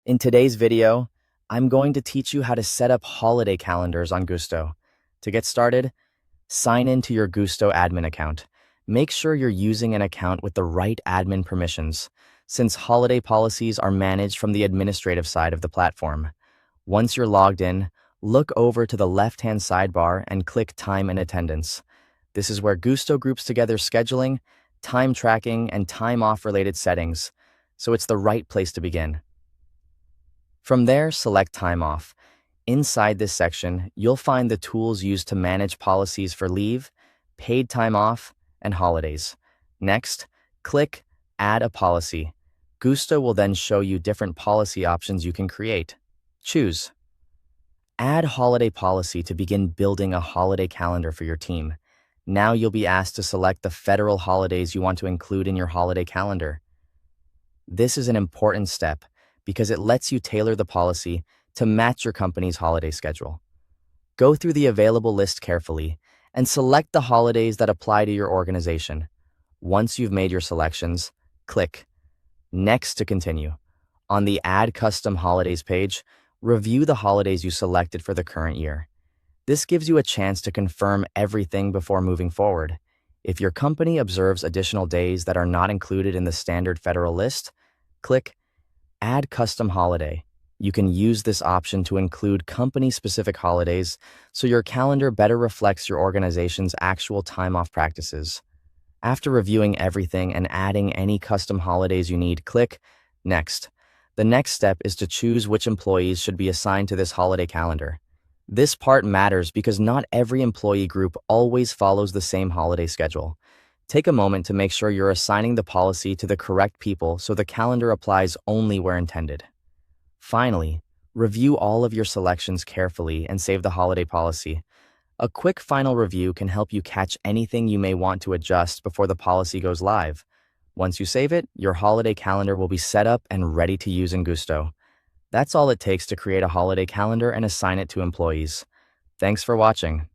In today's video, I'm going to teach you how to set up holiday calendars on Gusto. To get started, sign in to your Gusto admin account. Make sure you're using an account with the right admin permissions, since holiday policies are managed from the administrative side of the platform. Once you're logged in, look over to the left-hand sidebar and click Time and Attendance. This is where Gusto groups together scheduling, time tracking, and time off related settings, so it's the right place to begin. From there, select Time Off. Inside this section, you'll find the tools used to manage policies for leave, paid time off, and holidays. Next, click Add a Policy. Gusto will then show you different policy options you can create. Choose Add Holiday Policy to begin building a holiday calendar for your team. Now you'll be asked to select the federal holidays you want to include in your holiday calendar. This is an important step because it lets you tailor the policy to match your company's holiday schedule. Go through the available list carefully and select the holidays that apply to your organization. Once you've made your selections, click Next to continue. On the Add Custom Holidays page, review the holidays you selected for the current year. This gives you a chance to confirm everything before moving forward. If your company observes additional days that are not included in the standard federal list, click Add Custom Holiday. You can use this option to include company-specific holidays so your calendar better reflects your organization's actual time-off practices. After reviewing everything and adding any custom holidays you need, click Next. The next step is to choose which employees should be assigned to this holiday calendar. This part matters because not every employee group always follows the same holiday schedule. Take a moment to make sure you're assigning the policy to the correct people so the calendar applies only where intended. Finally, review all of your selections carefully and save the holiday policy. A quick final review can help you catch anything you may want to adjust before the policy goes live. Once you save it, your holiday calendar will be set up and ready to use in Gusto. That's all it takes to create a holiday calendar and assign it to employees. Thanks for watching.